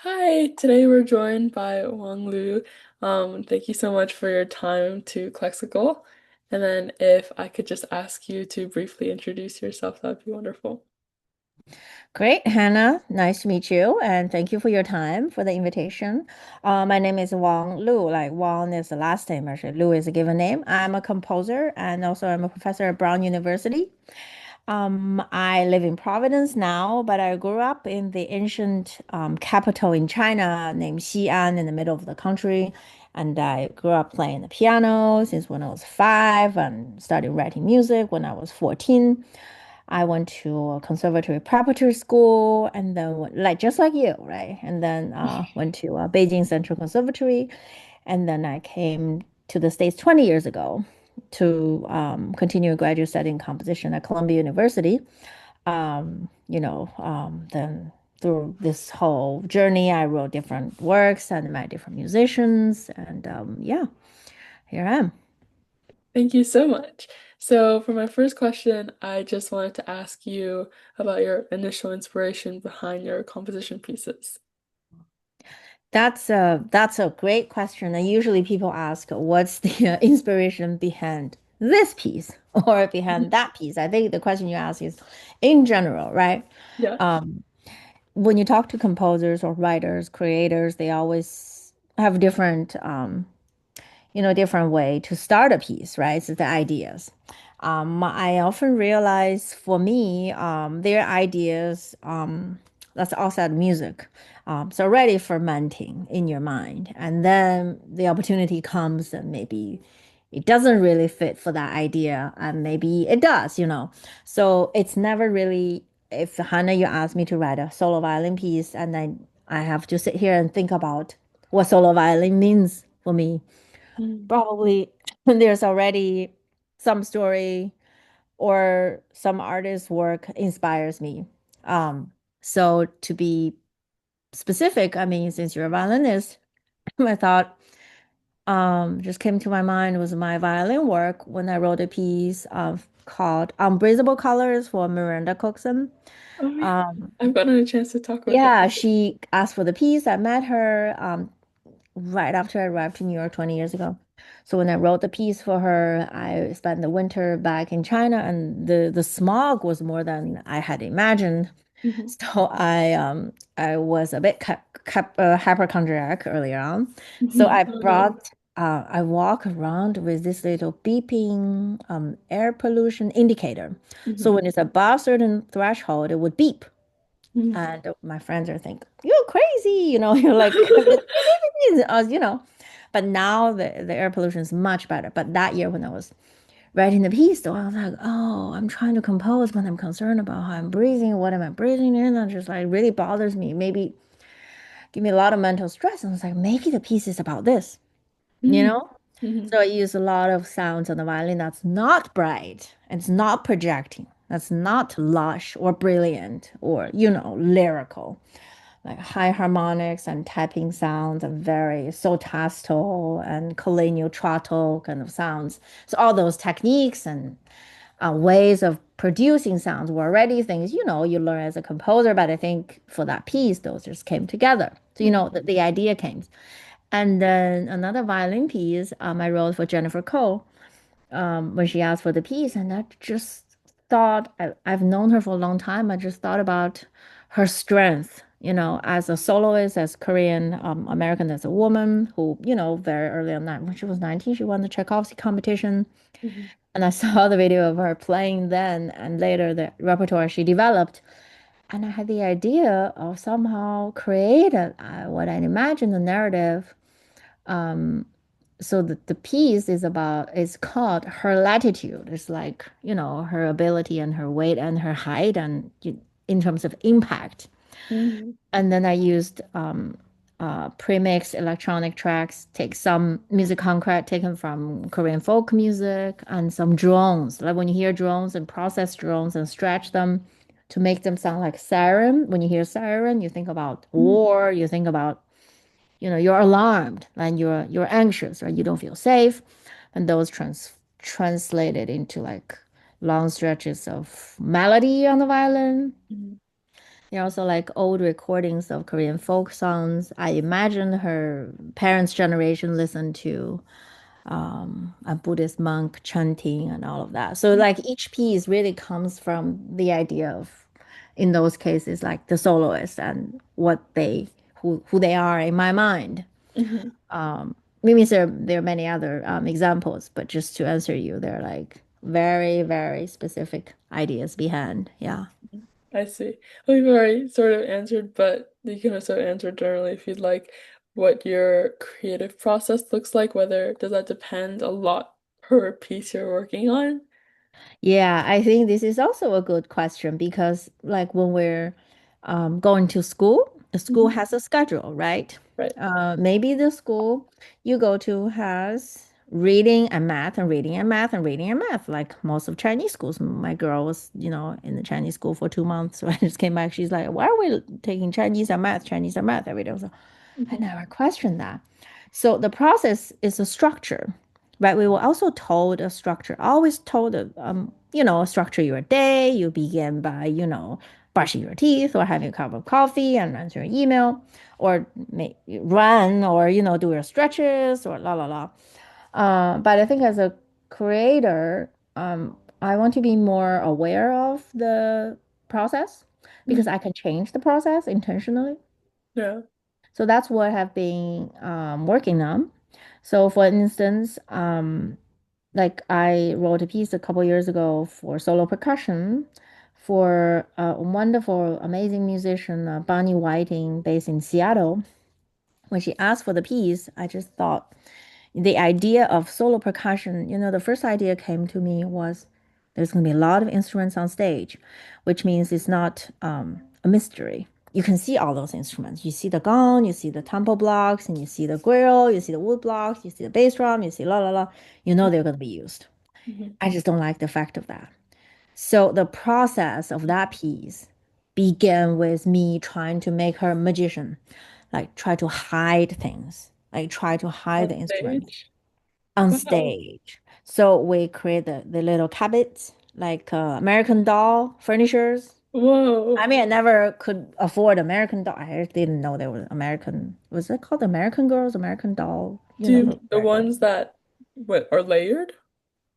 Hi, today we're joined by Wang Lu. Thank you so much for your time to Klexical. And then if I could just ask you to briefly introduce yourself, that'd be wonderful. Great, Hannah. Nice to meet you, and thank you for your time for the invitation. My name is Wang Lu. Like Wang is the last name, actually. Lu is a given name. I'm a composer, and also I'm a professor at Brown University. I live in Providence now, but I grew up in the ancient capital in China named Xi'an in the middle of the country. And I grew up playing the piano since when I was 5 and started writing music when I was 14. I went to a conservatory preparatory school and then like just like you, right? And then went to Beijing Central Conservatory, and then I came to the States 20 years ago to continue graduate study in composition at Columbia University. Then through this whole journey, I wrote different works and met different musicians, and yeah, here I am. Thank you so much. So for my first question, I just wanted to ask you about your initial inspiration behind your composition pieces. That's a great question. And usually people ask, what's the inspiration behind this piece or behind that piece? I think the question you ask is in general, right? Yeah. Um, when you talk to composers or writers, creators, they always have different way to start a piece, right? It's the ideas. I often realize for me, their ideas, that's outside music. It's already fermenting in your mind. And then the opportunity comes and maybe it doesn't really fit for that idea. And maybe it does. So it's never really, if Hannah, you ask me to write a solo violin piece, and then I have to sit here and think about what solo violin means for me. Mm. Probably there's already some story or some artist's work inspires me. Um, so to be specific, I mean, since you're a violinist, I thought just came to my mind was my violin work when I wrote a piece of called Unbreathable Colors for Miranda Cookson. Oh yeah. Um, I've gotten a chance to talk with her. yeah, she asked for the piece. I met her. Right after I arrived to New York 20 years ago. So when I wrote the piece for her, I spent the winter back in China, and the smog was more than I had imagined. Mhm. So I was a bit hypochondriac earlier on. So Mhm. I Oh no. brought I walk around with this little beeping air pollution indicator. So Mhm. when it's above certain threshold, it would beep. Mhm. And my friends are thinking, you're crazy, you're like, you know. But now the air pollution is much better. But that year when I was writing the piece, though, I was like, oh, I'm trying to compose, but I'm concerned about how I'm breathing. What am I breathing in? And just like really bothers me. Maybe give me a lot of mental stress. And I was like, maybe the piece is about this, you Mhm. know? Mhm. So I use a lot of sounds on the violin that's not bright. It's not projecting. That's not lush or brilliant or, lyrical, like high harmonics and tapping sounds and very sotasto and collegial kind of sounds. So all those techniques and ways of producing sounds were already things, you learn as a composer, but I think for that piece, those just came together. So, Mhm. the idea came. And then another violin piece I wrote for Jennifer Cole when she asked for the piece, and I just thought I've known her for a long time. I just thought about her strength, as a soloist, as Korean American, as a woman who, very early on that when she was 19, she won the Tchaikovsky competition. Mhm. And I saw the video of her playing then and later the repertoire she developed. And I had the idea of somehow create what I imagine the narrative. So the piece is called her latitude. It's like, her ability and her weight and her height and in terms of impact. Mhm. And then I used pre-mixed electronic tracks, take some music concrete taken from Korean folk music and some drones. Like when you hear drones and process drones and stretch them to make them sound like siren. When you hear siren, you think about Mhm. war, you think about you're alarmed and you're anxious, right? You don't feel safe, and those translated into like long stretches of melody on the violin. Mhm. There are also like old recordings of Korean folk songs. I imagine her parents' generation listened to a Buddhist monk chanting and all of that. So like each piece really comes from the idea of, in those cases, like the soloist and what they who they are in my mind. Hmm. Maybe there are many other examples, but just to answer you, they're like very, very specific ideas behind. Yeah. I see. Well, you've already sort of answered, but you can also answer generally if you'd like what your creative process looks like, whether does that depend a lot per piece you're working on? Yeah, I think this is also a good question because, like, when we're going to school, the school Hmm. has a schedule, right? Right. Maybe the school you go to has reading and math and reading and math and reading and math, like most of Chinese schools. My girl was, in the Chinese school for 2 months. So I just came back. She's like, why are we taking Chinese and math every day? So I Hmm. never questioned that. So the process is a structure, right? We were also told a structure, always told, structure your day. You begin by, brushing your teeth or having a cup of coffee and answer your email or run or, do your stretches or la la la. But I think as a creator, I want to be more aware of the process because Hmm. I can change the process intentionally. Yeah. So that's what I've been working on. So for instance, like I wrote a piece a couple years ago for solo percussion for a wonderful, amazing musician, Bonnie Whiting, based in Seattle. When she asked for the piece, I just thought the idea of solo percussion, the first idea came to me was there's going to be a lot of instruments on stage, which means it's not a mystery. You can see all those instruments. You see the gong, you see the tempo blocks, and you see the grill, you see the wood blocks, you see the bass drum, you see la la la. You know they're going to be used. Hmm. I just don't like the fact of that. So the process of that piece began with me trying to make her a magician, like try to hide things, like try to hide On the instruments stage. on Wow. stage. So we create the little cabinets, like American doll furnitures. I Whoa. mean, I never could afford American doll. I didn't know there was American. Was it called American Girls, American Doll? Do you The mean the ones that what are layered?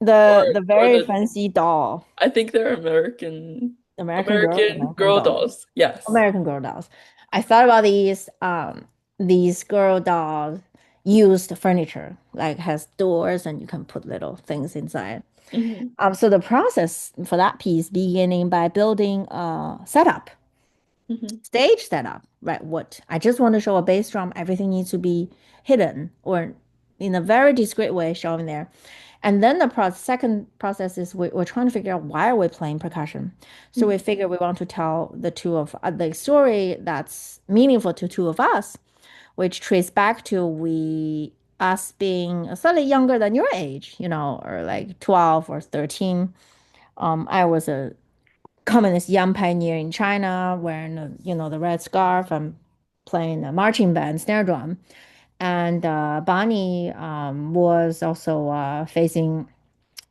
Or the or very the fancy doll, I think they're American American Girls, American American Girl Doll. dolls. Yes. American Girl dolls. I thought about these girl dolls used furniture, like has doors and you can put little things inside. Hmm. So the process for that piece beginning by building a setup, Hmm. stage setup, right? What I just want to show a bass drum, everything needs to be hidden or in a very discreet way shown there. And then the second process is we're trying to figure out why are we playing percussion. So we figure we want to tell the story that's meaningful to two of us, which trace back to we us being slightly younger than your age, or like 12 or 13. I was a communist young pioneer in China wearing the red scarf and playing a marching band snare drum. And Bonnie was also facing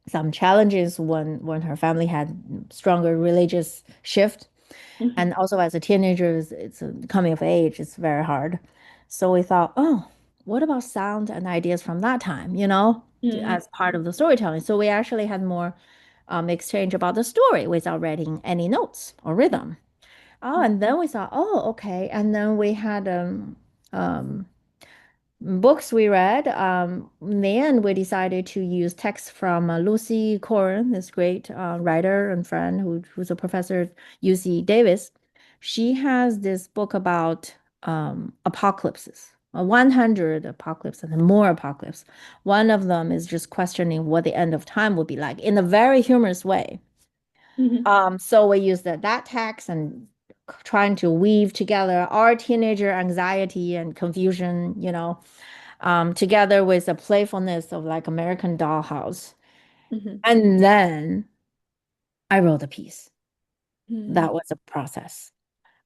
some challenges when her family had stronger religious shift. Hmm. And also as a teenager, it's coming of age, it's very hard. So we thought, oh, what about sound and ideas from that time, Hmm. as part of the storytelling? So we actually had more exchange about the story without writing any notes or rhythm. Oh, and then we thought, oh, okay. And then we had um, books we read. In the end, we decided to use text from Lucy Corrin, this great writer and friend who's a professor at UC Davis. She has this book about apocalypses, 100 apocalypse and more apocalypse. One of them is just questioning what the end of time would be like in a very humorous way. Hmm. So we use that text and trying to weave together our teenager anxiety and confusion, together with the playfulness of like American Dollhouse. Hmm. And then I wrote a piece. Hmm. That was a process.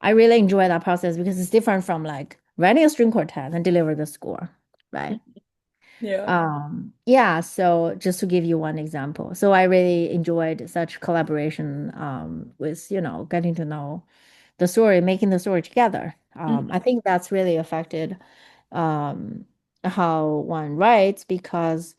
I really enjoy that process because it's different from like writing a string quartet and deliver the score, right? Yeah. Yeah, so just to give you one example. So I really enjoyed such collaboration with, getting to know the story, making the story together. I Hmm. think that's really affected um, how one writes because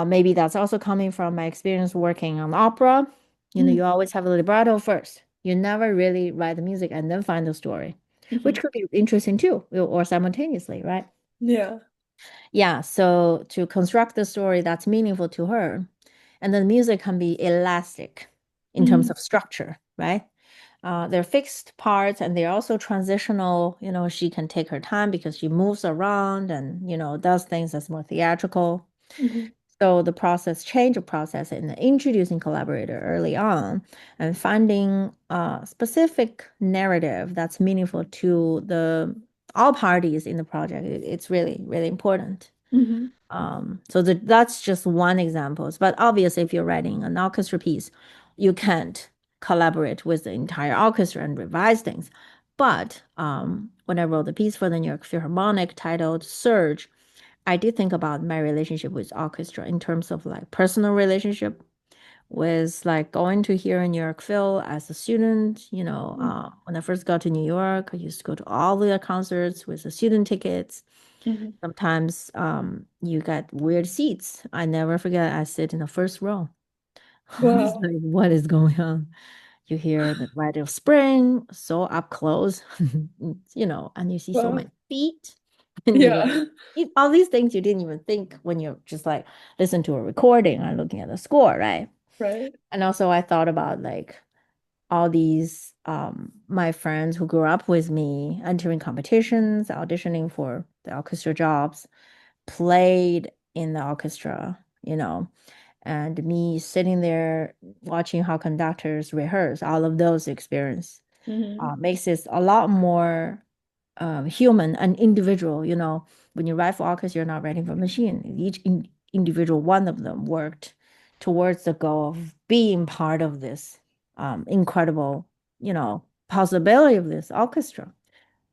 maybe that's also coming from my experience working on opera. You know, Hmm. you always have a libretto first. You never really write the music and then find the story, which Hmm. could be interesting too, or simultaneously, right? Yeah. Yeah, so to construct the story that's meaningful to her, and then music can be elastic in terms Hmm. of structure, right? They're fixed parts and they're also transitional. You know, she can take her time because she moves around and, does things that's more theatrical. Hmm. So the change of process in introducing collaborator early on and finding a specific narrative that's meaningful to the all parties in the project, it's really, really important. Hmm. So that's just one example. But obviously, if you're writing an orchestra piece, you can't collaborate with the entire orchestra and revise things. But when I wrote the piece for the New York Philharmonic titled Surge, I did think about my relationship with orchestra in terms of like personal relationship with like going to here in New York Phil as a student. When I first got to New York, I used to go to all the concerts with the student tickets. Hmm. Sometimes you get weird seats. I never forget I sit in the first row. I was Wow. like, what is going on? You hear the rite of spring so up close, and you see so Wow. many feet. And you like Yeah. all these things you didn't even think when you're just like listen to a recording or looking at the score, right? Right. And also I thought about like all these my friends who grew up with me entering competitions, auditioning for the orchestra jobs, played in the orchestra, and me sitting there watching how conductors rehearse, all of those experience Hmm. makes it a lot more human and individual. When you write for orchestra, you're not writing for machine. Each individual one of them worked towards the goal of being part of this incredible, possibility of this orchestra.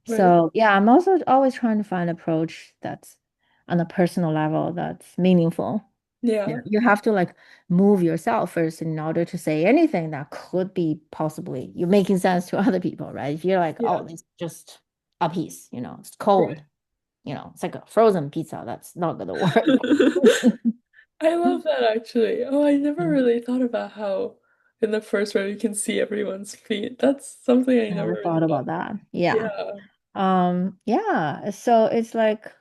Right. So yeah, I'm also always trying to find approach that's on a personal level that's meaningful. Yeah. You have to like move yourself first in order to say anything that could be possibly you're making sense to other people, right? If you're like, Yeah. oh, it's just a piece, it's cold, Right. it's like a frozen pizza, that's not gonna work. I love that actually. Oh, I never Mm. really thought about how in the first row you can see everyone's feet. That's something I I never never really thought about thought. that. Yeah. Yeah. Yeah. So it's like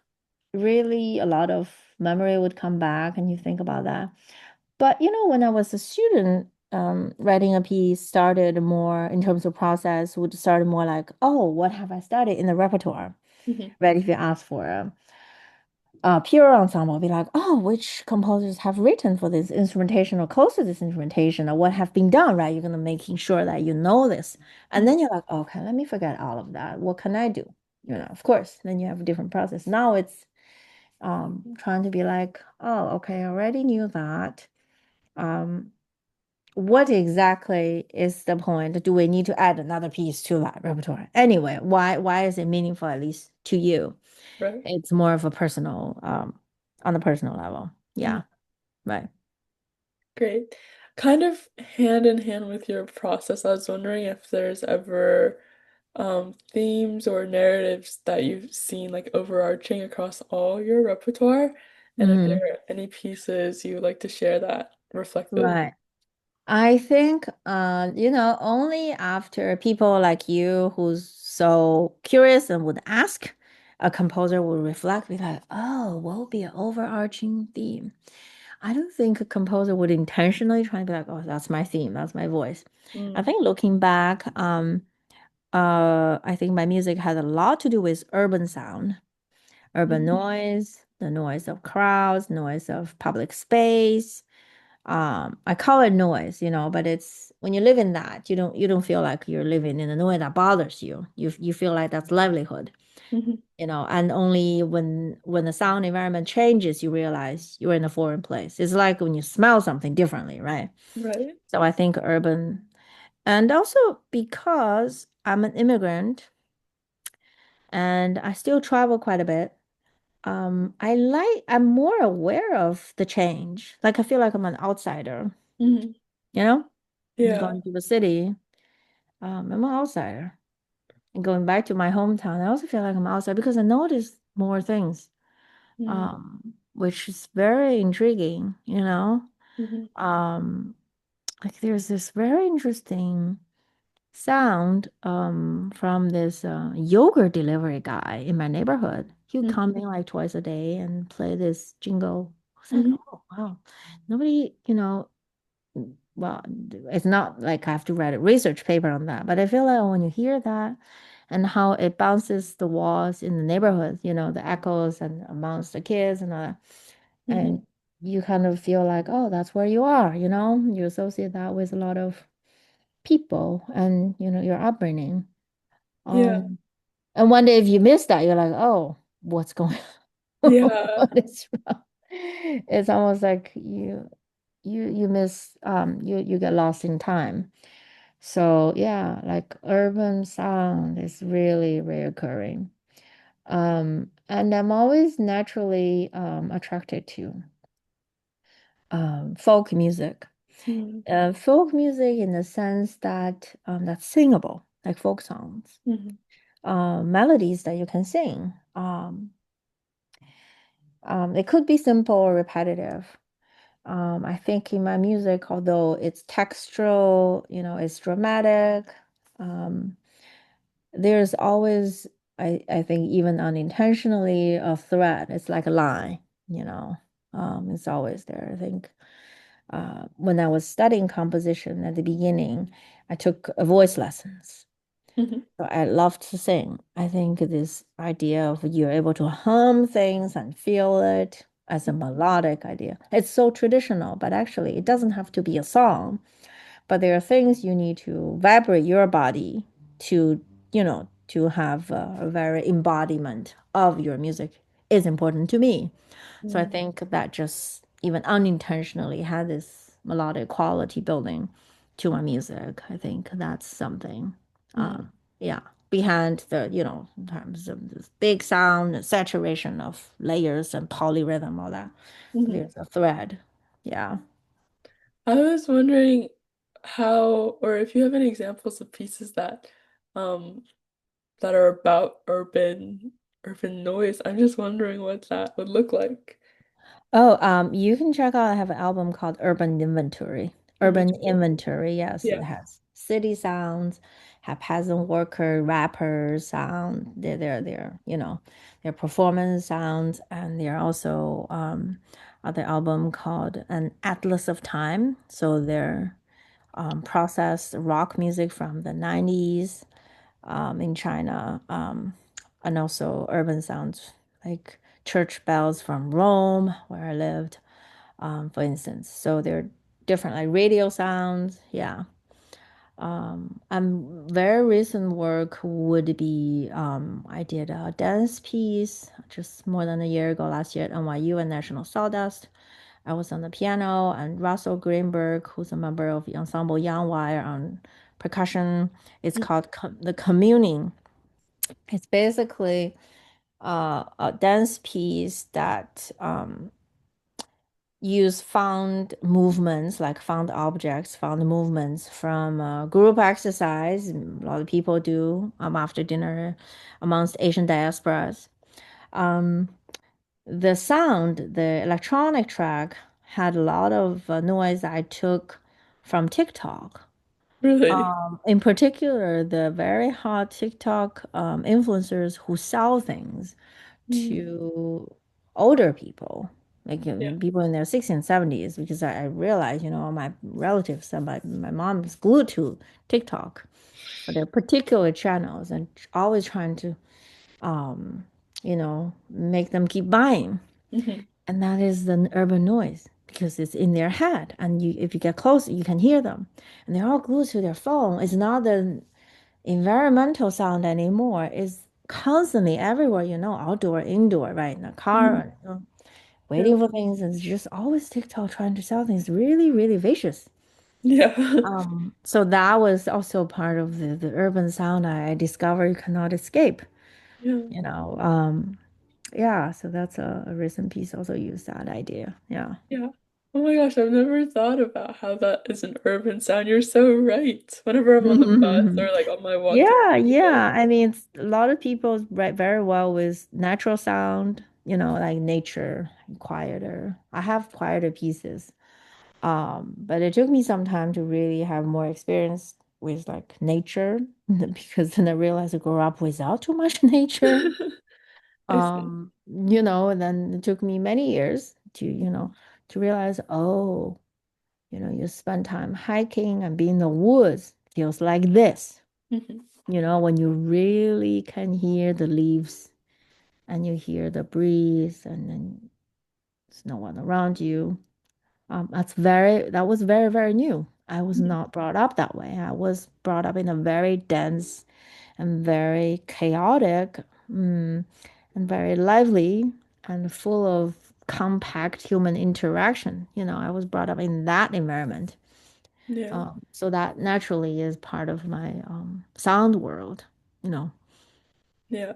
really a lot of memory would come back and you think about that. But when I was a student, writing a piece started more in terms of process, would start more like, oh, what have I studied in the repertoire? Hmm. Right? If you ask for a pure ensemble, be like, oh, which composers have written for this instrumentation or close to this instrumentation, or what have been done, right? You're gonna making sure that you know this. And then you're like, okay, let me forget all of that. What can I do? Of course, then you have a different process. Now it's trying to be like, oh, okay, I already knew that. Um, what exactly is the point? Do we need to add another piece to that repertoire? Anyway, why is it meaningful, at least to you? Right. It's more of a personal, on a personal level. Mhm. Yeah, right. Great. Kind of hand in hand with your process, I was wondering if there's ever themes or narratives that you've seen like overarching across all your repertoire, and if there Hmm. are any pieces you would like to share that reflect those. Right. I think, only after people like you who's so curious and would ask, a composer will reflect, be like, oh, what would be an overarching theme? I don't think a composer would intentionally try to be like, oh, that's my theme, that's my voice. I Mm. think looking back, I think my music had a lot to do with urban sound, urban Mhm. noise, the noise of crowds, noise of public space. I call it noise, but it's when you live in that, you don't feel like you're living in a noise that bothers you. You feel like that's livelihood, Mhm. and only when the sound environment changes, you realize you're in a foreign place. It's like when you smell something differently, right? Right. So I think urban, and also because I'm an immigrant and I still travel quite a bit. I'm more aware of the change. Like I feel like I'm an outsider, Mhm. you know? Yeah. Going to the city, I'm an outsider. And going back to my hometown, I also feel like I'm outside because I notice more things, Mm, which is very intriguing, you know. mhm, Um, like there's this very interesting sound from this yogurt delivery guy in my neighborhood. He would mhm, come in like twice a day and play this jingle. I was like, mhm, oh wow. Nobody, well, it's not like I have to write a research paper on that, but I feel like when you hear that and how it bounces the walls in the neighborhood, the echoes and amongst the kids and all that, mhm. and you kind of feel like, oh, that's where you are, you associate that with a lot of people and your upbringing. Yeah, Um, and one day if you miss that, you're like, oh, what's going on? yeah, What is wrong? It's almost like you miss you get lost in time. So yeah, like urban sound is really reoccurring. And I'm always naturally attracted to folk music. mm, Folk music in the sense that that's singable, like folk songs, mhm, melodies that you can sing. It could be simple or repetitive. I think in my music, although it's textural, it's dramatic, um, there's always, I think, even unintentionally, a thread. It's like a line, you know. It's always there. I think when I was studying composition at the beginning, I took voice lessons. mhm, So I love to sing. I think this idea of you're able to hum things and feel it as a melodic idea. It's so traditional, but actually it doesn't have to be a song. But there are things you need to vibrate your body to have a very embodiment of your music is important to me. So I mm, think that just even unintentionally had this melodic quality building to my music. I think that's something, mm, yeah, behind in terms of this big sound, and saturation of layers and polyrhythm, all that. mhm. There's a thread. Yeah. I was wondering how, or if you have any examples of pieces um, that are about urban noise. I'm just wondering what that would look like. Oh, you can check out. I have an album called Urban Inventory. Urban Inventory. Inventory, yes, it Yeah. has city sounds, have peasant worker, rappers sound. Their performance sounds, and they're also other album called An Atlas of Time. So they're processed rock music from the 90s in China, and also urban sounds like church bells from Rome, where I lived, for instance. So they're different, like radio sounds. Yeah. Very recent work would be I did a dance piece just more than a year ago, last year at NYU and National Sawdust. I was on the piano, and Russell Greenberg, who's a member of the Ensemble Wire on percussion. It's Mm, called The Communing. It's basically a dance piece that use found movements, like found objects, found movements from group exercise. A lot of people do after dinner amongst Asian diasporas. Um, the sound, the electronic track, had a lot of noise I took from TikTok. really? In particular, the very hot TikTok influencers who sell things Mm, to older people, like yeah. people in their 60s and 70s, because I realized, my relatives and my mom is glued to TikTok for their particular channels and always trying to, make them keep buying. Hmm. And that is the urban noise because it's in their head. And if you get close, you can hear them. And they're all glued to their phone. It's not the environmental sound anymore. It's constantly everywhere, outdoor, indoor, right? In a Hmm. car, Yeah. waiting for things. And it's just always TikTok trying to sell things. Really, really vicious. Yeah. So that was also part of the urban sound I discovered you cannot escape, Yeah. you know. Yeah, so that's a recent piece also used that idea. Yeah. Yeah. Oh my gosh, I've never thought about how that is an urban sound. You're so right. Whenever I'm on the bus or like on my walk to Yeah, school. yeah. I mean, a lot of people write very well with natural sound, like nature, quieter. I have quieter pieces. But it took me some time to really have more experience with like nature because then I realized I grew up without too much nature. I see. And then it took me many years to realize, oh, you spend time hiking and being in the woods feels like this. Mhm. When you really can hear the leaves and you hear the breeze and then there's no one around you. That was very, very new. I was Mhm. not brought up that way. I was brought up in a very dense and very chaotic, and very lively and full of compact human interaction. I was brought up in that environment. Yeah. So that naturally is part of my sound world, you know. Yeah.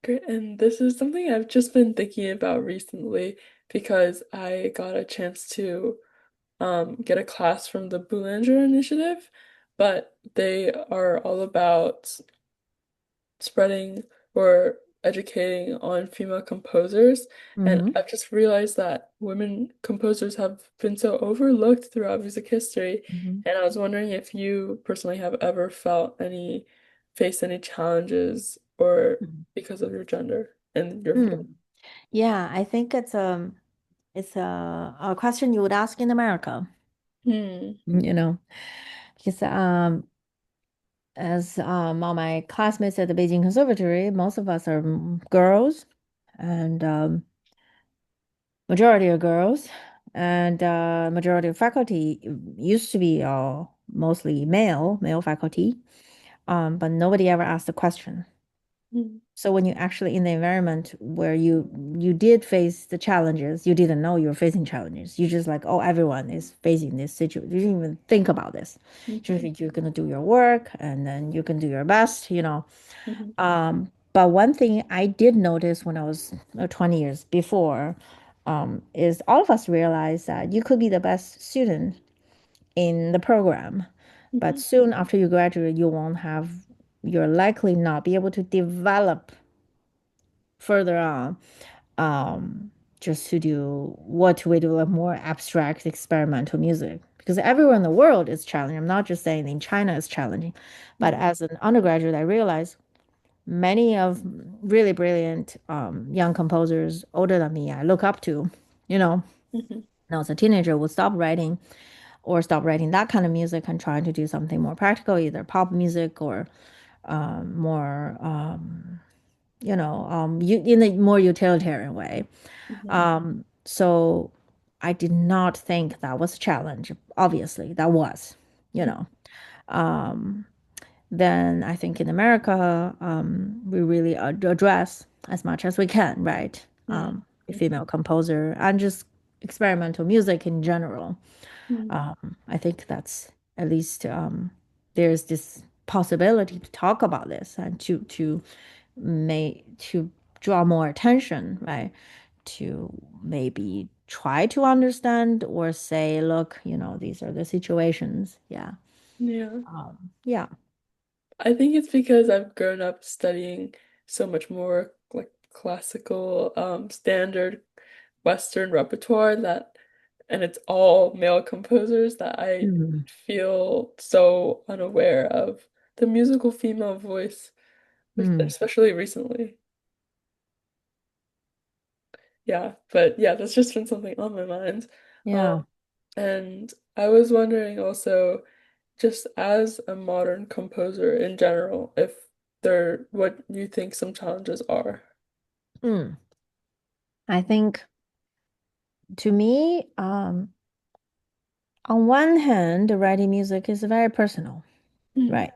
Great. And this is something I've just been thinking about recently because I got a chance to get a class from the Boulanger Initiative, but they are all about spreading or educating on female composers. And Hmm. I've just realized that women composers have been so overlooked throughout music history. Hmm. And I was wondering if you personally have ever faced any challenges or because of your gender and your field. Yeah, I think it's a question you would ask in America, Hmm. you know, because as all my classmates at the Beijing Conservatory, most of us are girls, and majority are girls, and majority of faculty used to be all mostly male faculty, but nobody ever asked the question. Hmm. So when you're actually in the environment where you did face the challenges, you didn't know you were facing challenges. You just like, oh, everyone is facing this situation. You didn't even think about this. You just Hmm. think you're gonna do your work and then you can do your best. Hmm. But one thing I did notice when I was 20 years before, is all of us realized that you could be the best student in the program, but Hmm. soon after you graduate, you're likely not be able to develop further on, um, just to do what we do like more abstract experimental music. Because everywhere in the world is challenging. I'm not just saying in China is challenging, but Hmm. as an undergraduate, I realized many of really brilliant young composers older than me, I look up to, you know, Hmm. when I was a teenager, would stop writing that kind of music and trying to do something more practical, either pop music or more, in a more utilitarian way. Hmm. So I did not think that was a challenge. Obviously, that was, you know. Um, then I think in America, we really address as much as we can, right? Hmm. A female composer and just experimental music in general. Hmm. I think that's at least there's this possibility to talk about this and to draw more attention, right? To maybe try to understand or say, look, these are the situations. Yeah. Yeah. Yeah. I think it's because I've grown up studying so much more like classical, standard Western repertoire and it's all male composers that I Mhm. feel so unaware of the musical female voice, Mm. especially recently. Yeah, but yeah, that's just been something on my mind. Um, Yeah. and I was wondering also, just as a modern composer in general, if what you think some challenges are. Mm. I think to me, on one hand, writing music is very personal, Mm, right?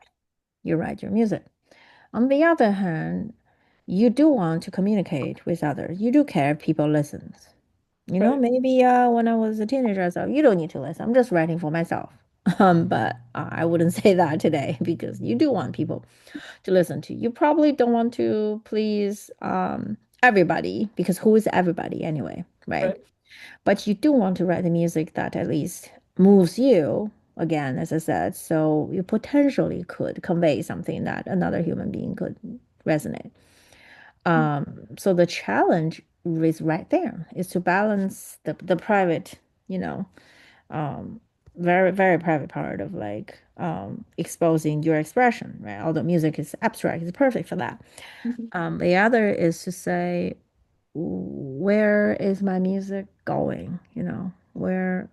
You write your music. On the other hand, you do want to communicate with others. You do care if people listen. right, Maybe when I was a teenager, I thought, you don't need to listen. I'm just writing for myself. But I wouldn't say that today because you do want people to listen to. You probably don't want to please everybody because who is everybody anyway, right? right. But you do want to write the music that at least moves you, again, as I said, so you potentially could convey something that another human being could resonate. So the challenge is right there, is to balance the private, you know, um, very, very private part of like exposing your expression, right? Although music is abstract, it's perfect for that. Mhm. The other is to say, where is my music going? You know, where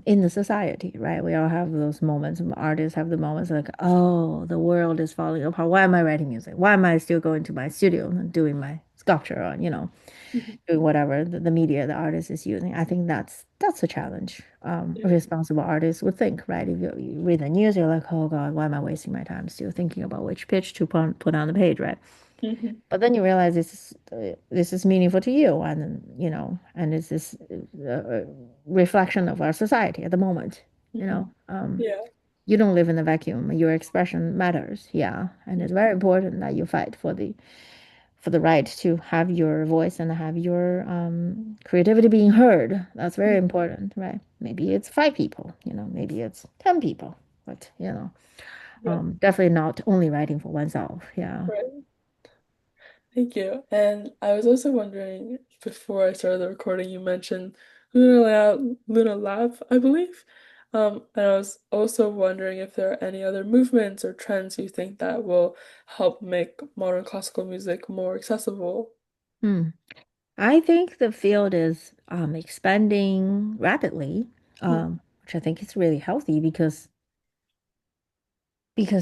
in the society, right? We all have those moments. Artists have the moments like, oh, the world is falling apart. Why am I writing music? Why am I still going to my studio and doing my sculpture or, Mhm. doing whatever the media the artist is using? I think that's a challenge. A Yeah. responsible artist would think, right? If you read the news, you're like, oh God, why am I wasting my time still thinking about which pitch to put on the page, right? Mhm. But then you realize this is meaningful to you, and and this is a reflection of our society at the moment. Mhm. Yeah. You don't live in a vacuum. Your expression matters, yeah, and it's very important that you fight for the right to have your voice and have your creativity being heard. That's very Mhm. important, right? Maybe it's 5 people, maybe it's 10 people, but Yeah. definitely not only writing for oneself. Yeah. Right. Thank you. And I was also wondering, before I started the recording, you mentioned Luna Lab, I believe. And I was also wondering if there are any other movements or trends you think that will help make modern classical music more accessible. Hmm. I think the field is expanding rapidly, Mm, which I think is really healthy because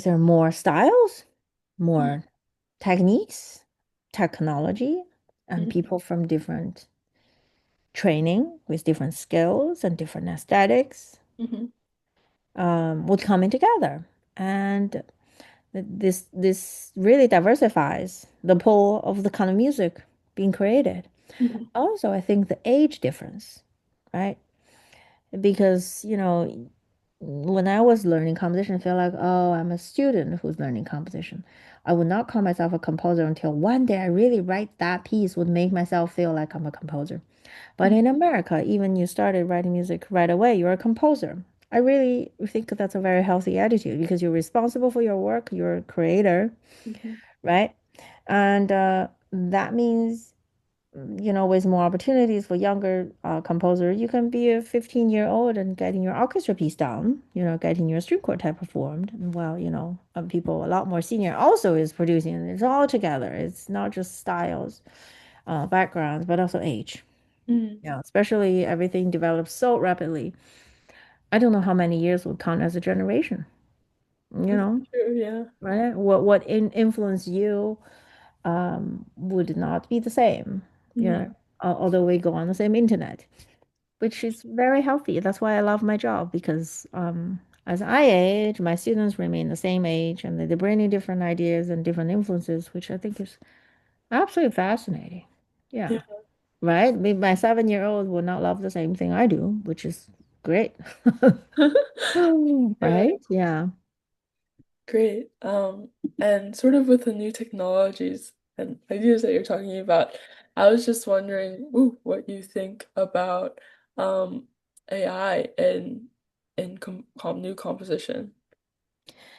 there are more styles, mm, more techniques, technology, and mm, people from different training with different skills and different aesthetics mhm, would coming together. And this really diversifies the pool of the kind of music being created. mhm, Also, I think the age difference, right? Because when I was learning composition, I feel like, oh, I'm a student who's learning composition. I would not call myself a composer until one day I really write that piece would make myself feel like I'm a composer. But mm, in America, even you started writing music right away, you're a composer. I really think that's a very healthy attitude because you're responsible for your work, you're a creator, mhm, right? And that means with more opportunities for younger composer, you can be a 15-year-old and getting your orchestra piece down, getting your string quartet performed. And well, people a lot more senior also is producing. It's all together. It's not just styles, backgrounds, but also age. mm. Yeah, especially everything develops so rapidly. I don't know how many years would count as a generation, you That's know, true, yeah. right? What influence you would not be the same, Mhm, although we go on the same internet, which is very healthy. That's why I love my job because as I age, my students remain the same age and they're bringing different ideas and different influences, which I think is absolutely fascinating. Yeah, yeah. right? My 7-year-old will not love the same thing I do, which is great. Yeah. Right? Yeah. Great. And sort of with the new technologies and ideas that you're talking about, I was just wondering, what you think about AI in new composition.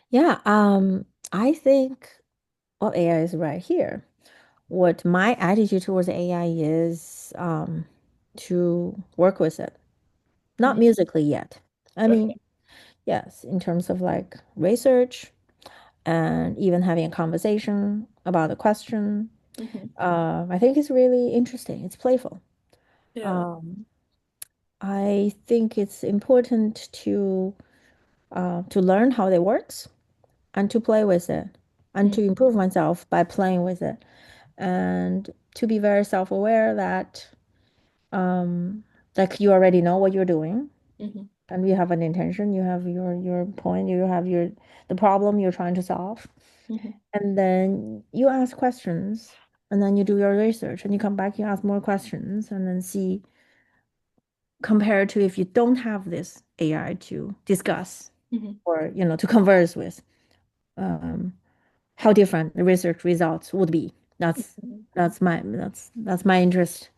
Yeah. I think AI is right here. What my attitude towards AI is to work with it, not Mhm. musically yet. I mean, Okay. yes, in terms of like research and even having a conversation about a question, Hmm. I think it's really interesting. It's playful. Yeah. Um, I think it's important to learn how it works and to play with it and to Mm-hmm. improve myself by playing with it and to be very self-aware that like you already know what you're doing Hmm. and you have an intention, you have your point, you have the problem you're trying to solve, Hmm. and then you ask questions and then you do your research and you come back, you ask more questions and then see compared to if you don't have this AI to discuss Hmm. or to converse with, um, how different the research results would be. That's Hmm. that's my interest.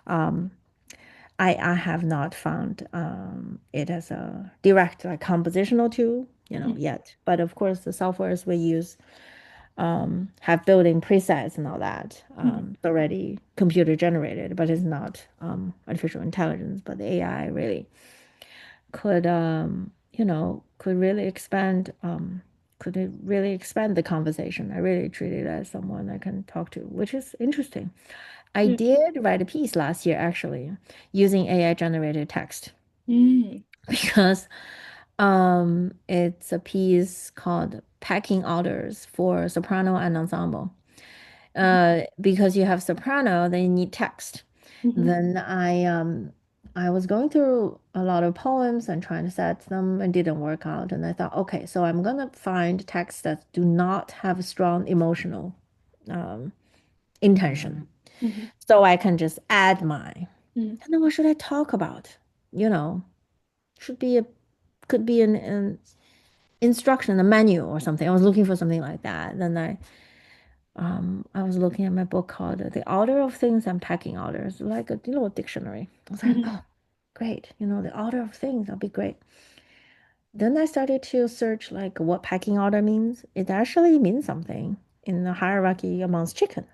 I have not found it as a direct like compositional tool, Mhm. yet. But of course, the softwares we use have built-in presets and all that. Mhm. It's already computer generated, but it's not artificial intelligence. But the AI really could, could really expand, could it really expand the conversation. I really treat it as someone I can talk to, which is interesting. I Yeah. did write a piece last year actually using AI generated text Mm. because it's a piece called Packing Orders for Soprano and Ensemble. Because you have soprano, then you need text. Mhm. Then I was going through a lot of poems and trying to set them and didn't work out. And I thought, okay, so I'm gonna find texts that do not have a strong emotional um, intention. Mhm. So I can just add mine. Mhm. And then what should I talk about? You know, should be a could be an instruction, a menu or something. I was looking for something like that. Then I was looking at my book called The Order of Things and Packing Orders, like a little dictionary. I was like, Mhm. oh, great. The order of things, that'll be great. Then I started to search like what packing order means. It actually means something in the hierarchy amongst chickens.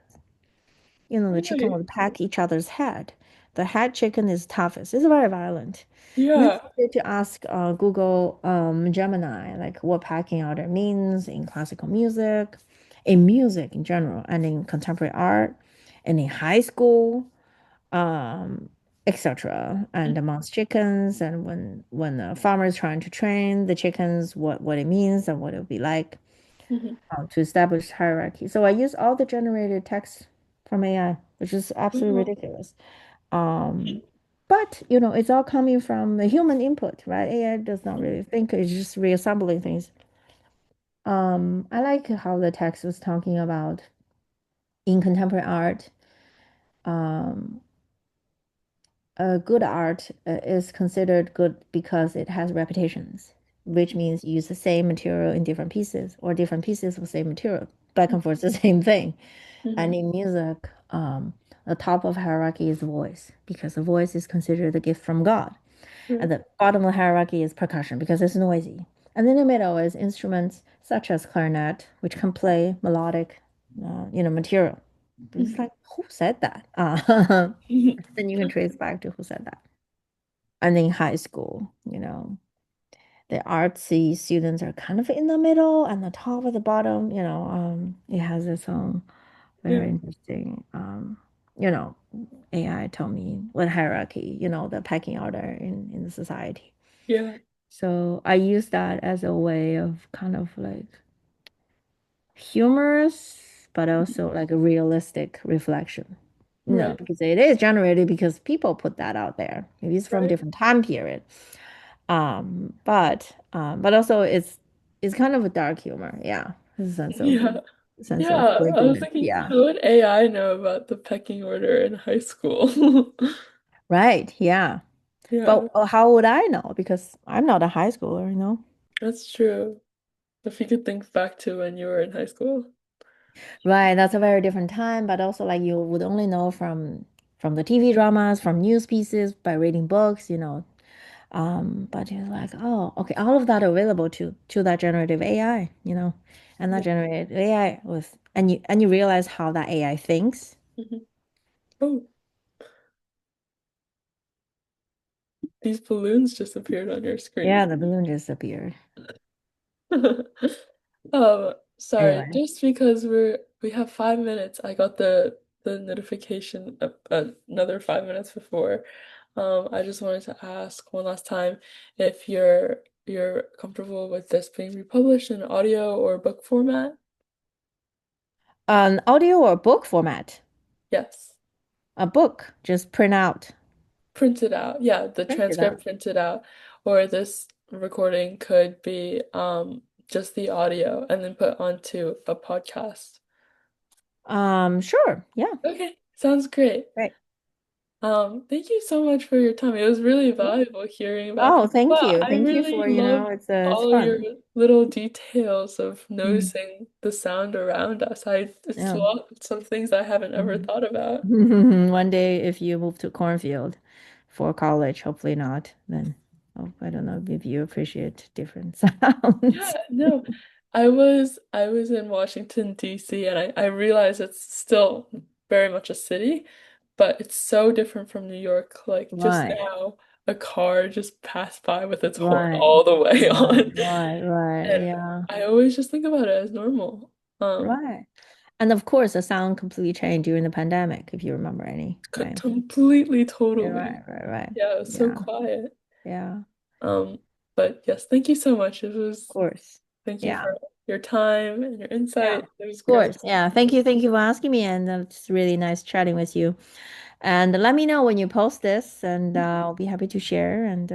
The chicken Right. will pack each other's head. The head chicken is toughest. It's very violent. And then I Yeah. started to ask Google Gemini, like what packing order means in classical music, in music in general, and in contemporary art, and in high school, um, etc. And amongst chickens, and when a farmer is trying to train the chickens, what it means and what it would be like Mhm. to establish hierarchy. So I use all the generated text from AI, which is absolutely Oh. ridiculous. Um, but it's all coming from the human input, right? AI does not really think; it's just reassembling things. I like how the text was talking about in contemporary art. Um, good art is considered good because it has repetitions, which means you use the same material in different pieces, or different pieces of the same material. Back and forth, the same thing. And Mhm. in music, the top of hierarchy is voice because the voice is considered a gift from God. At Right. the bottom of the hierarchy is percussion because it's noisy. And in the middle is instruments such as clarinet, which can play melodic, material. But it's Mhm. like, who said that? Mhm. Then you can trace back to who said that. And in high school, the artsy students are kind of in the middle and the top of the bottom, it has its own Yeah. very interesting, you know, AI told me what hierarchy, the pecking order in the society. Yeah. So I use that as a way of kind of like humorous, but also like a realistic reflection. Right. Because it is generated because people put that out there. Maybe it's from Right. different time period. But also it's kind of a dark humor. Yeah. A Yeah. sense Yeah. of I was quirkiness. thinking, Yeah. how would AI know about the pecking order in high school? Right. Yeah. Yeah, But how would I know? Because I'm not a high schooler. that's true. If you could think back to when you were in high school. Right, that's a very different time, but also like you would only know from the TV dramas, from news pieces, by reading books. But you're like, oh, okay, all of that available to that generative AI. And that Yeah. generative AI and you realize how that AI thinks. Mhm. Oh, these balloons just appeared on your Yeah, screen. the balloon just appeared. Sorry, Anyway. just because we have 5 minutes, I got the notification another 5 minutes before. I just wanted to ask one last time if you're comfortable with this being republished in audio or book format? An audio or book format. Yes. A book, just print out. Printed out. Yeah, the Print it out. transcript printed out. Or this recording could be just the audio and then put onto a podcast. Sure. Yeah. Okay, sounds great. Great. Thank you so much for your time. It was really valuable hearing about. Oh, thank Wow, you. I Thank you really for, loved it's all your fun. little details of Mm, noticing the sound around us. It's a yeah. lot some things I haven't ever Mhm. thought about. One day, if you move to cornfield for college, hopefully not, then oh, I don't know if you appreciate different sounds. Yeah, no. I was in Washington, D.C., and I realize it's still very much a city, but it's so different from New York. Like just Right, now, a car just passed by with its horn right, all the way right, on. right, right. And Yeah, I always just think about it as normal. Um, right. And of course, the sound completely changed during the pandemic, if you remember any, right? Completely, Yeah, totally. right, right, right. Yeah, it was so Yeah, quiet. yeah, of Um, but yes, thank you so much. course. Thank you Yeah, for your time and your yeah, insight. of It was great. course. Yeah, thank you for asking me, and it's really nice chatting with you. And let me know when you post this, and I'll be happy to share. And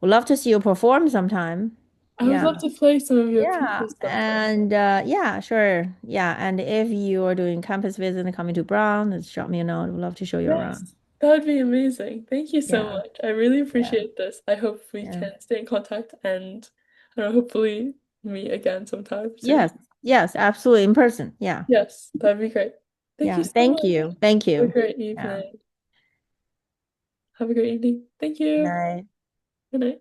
would love to see you perform sometime. I would love Yeah. to play some of your Yeah. pieces sometime. And yeah, sure. Yeah. And if you are doing campus visit and coming to Brown, just drop me a note. I'd love to show you around. Yes, that would be amazing. Thank you so Yeah. much. I really Yeah. appreciate this. I hope we Yeah. can stay in contact and I don't know, hopefully meet again sometime soon. Yes. Yes. Absolutely. In person. Yeah. Yes, that'd be great. Thank you Yeah. so Thank much. you. Thank Have a you. great Yeah. evening. Have a great evening. Thank Good you. night. Good night.